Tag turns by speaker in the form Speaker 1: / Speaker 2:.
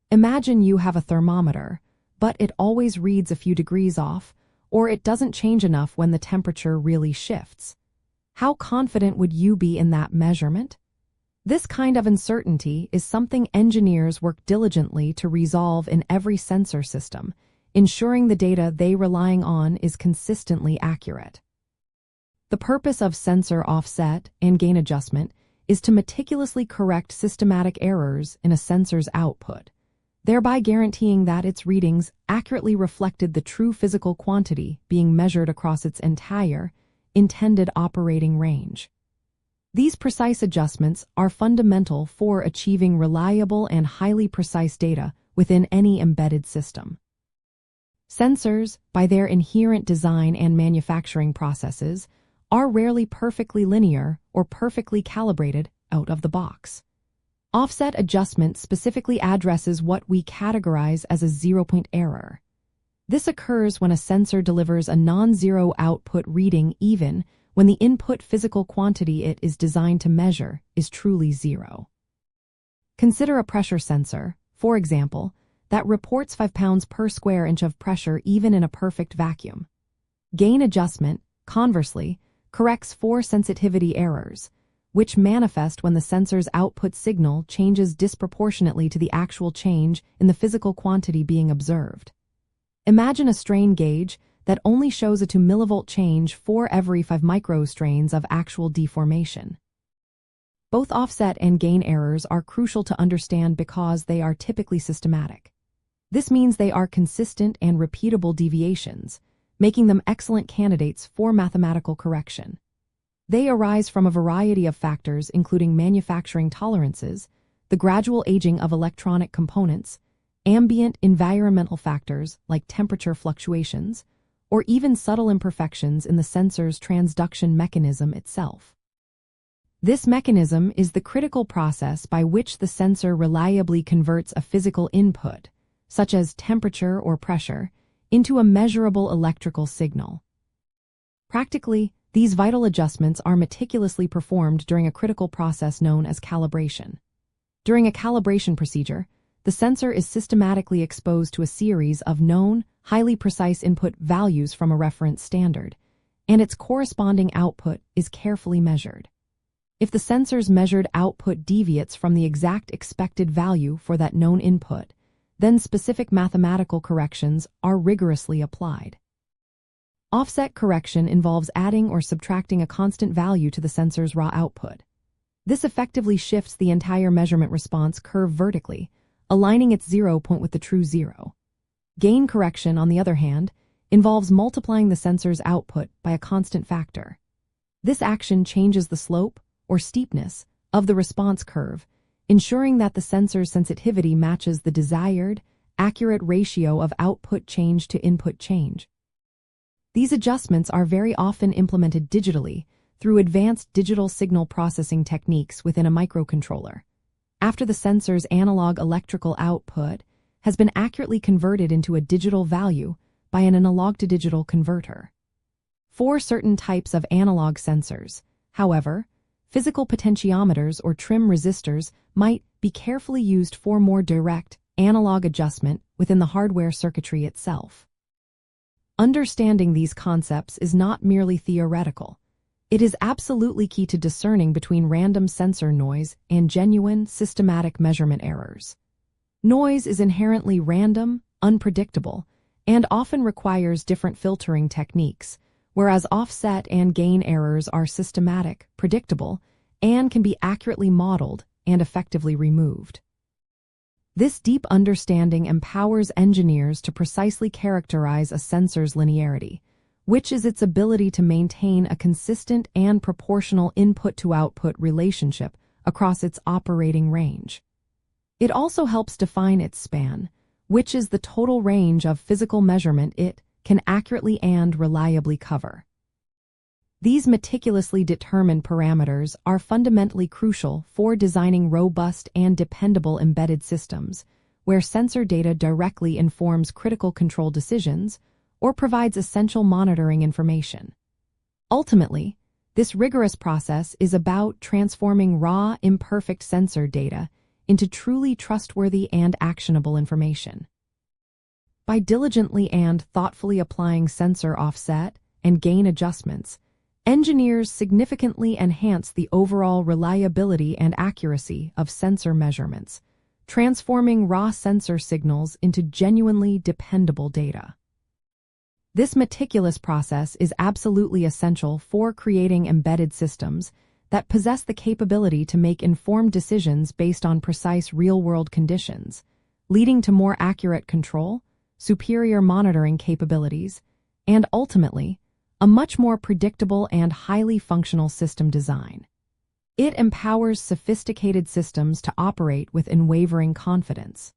Speaker 1: Imagine you have a thermometer, but it always reads a few degrees off, or it doesn't change enough when the temperature really shifts. How confident would you be in that measurement? This kind of uncertainty is something engineers work diligently to resolve in every sensor system, ensuring the data they're relying on is consistently accurate. The purpose of sensor offset and gain adjustment is to meticulously correct systematic errors in a sensor's output, thereby guaranteeing that its readings accurately reflected the true physical quantity being measured across its entire, intended operating range. These precise adjustments are fundamental for achieving reliable and highly precise data within any embedded system. Sensors, by their inherent design and manufacturing processes, are rarely perfectly linear or perfectly calibrated out of the box. Offset adjustment specifically addresses what we categorize as a zero-point error. This occurs when a sensor delivers a non-zero output reading even when the input physical quantity it is designed to measure is truly zero. Consider a pressure sensor, for example, that reports 5 pounds per square inch of pressure even in a perfect vacuum. Gain adjustment, conversely, corrects for sensitivity errors, which manifest when the sensor's output signal changes disproportionately to the actual change in the physical quantity being observed. Imagine a strain gauge that only shows a 2 millivolt change for every 5 microstrains of actual deformation. Both offset and gain errors are crucial to understand because they are typically systematic. This means they are consistent and repeatable deviations, making them excellent candidates for mathematical correction. They arise from a variety of factors including manufacturing tolerances, the gradual aging of electronic components, ambient environmental factors like temperature fluctuations, or even subtle imperfections in the sensor's transduction mechanism itself. This mechanism is the critical process by which the sensor reliably converts a physical input, such as temperature or pressure, into a measurable electrical signal. Practically, these vital adjustments are meticulously performed during a critical process known as calibration. During a calibration procedure, the sensor is systematically exposed to a series of known, highly precise input values from a reference standard, and its corresponding output is carefully measured. If the sensor's measured output deviates from the exact expected value for that known input, then specific mathematical corrections are rigorously applied. Offset correction involves adding or subtracting a constant value to the sensor's raw output. This effectively shifts the entire measurement response curve vertically, aligning its 0 point with the true zero. Gain correction, on the other hand, involves multiplying the sensor's output by a constant factor. This action changes the slope, or steepness, of the response curve, ensuring that the sensor's sensitivity matches the desired, accurate ratio of output change to input change. These adjustments are very often implemented digitally through advanced digital signal processing techniques within a microcontroller. After the sensor's analog electrical output has been accurately converted into a digital value by an analog-to-digital converter. For certain types of analog sensors, however, physical potentiometers or trim resistors might be carefully used for more direct, analog adjustment within the hardware circuitry itself. Understanding these concepts is not merely theoretical. It is absolutely key to discerning between random sensor noise and genuine, systematic measurement errors. Noise is inherently random, unpredictable, and often requires different filtering techniques, whereas offset and gain errors are systematic, predictable, and can be accurately modeled and effectively removed. This deep understanding empowers engineers to precisely characterize a sensor's linearity, which is its ability to maintain a consistent and proportional input-to-output relationship across its operating range. It also helps define its span, which is the total range of physical measurement it can accurately and reliably cover. These meticulously determined parameters are fundamentally crucial for designing robust and dependable embedded systems, where sensor data directly informs critical control decisions or provides essential monitoring information. Ultimately, this rigorous process is about transforming raw, imperfect sensor data into truly trustworthy and actionable information. By diligently and thoughtfully applying sensor offset and gain adjustments, engineers significantly enhance the overall reliability and accuracy of sensor measurements, transforming raw sensor signals into genuinely dependable data. This meticulous process is absolutely essential for creating embedded systems that possess the capability to make informed decisions based on precise real-world conditions, leading to more accurate control, superior monitoring capabilities, and ultimately, a much more predictable and highly functional system design. It empowers sophisticated systems to operate with unwavering confidence.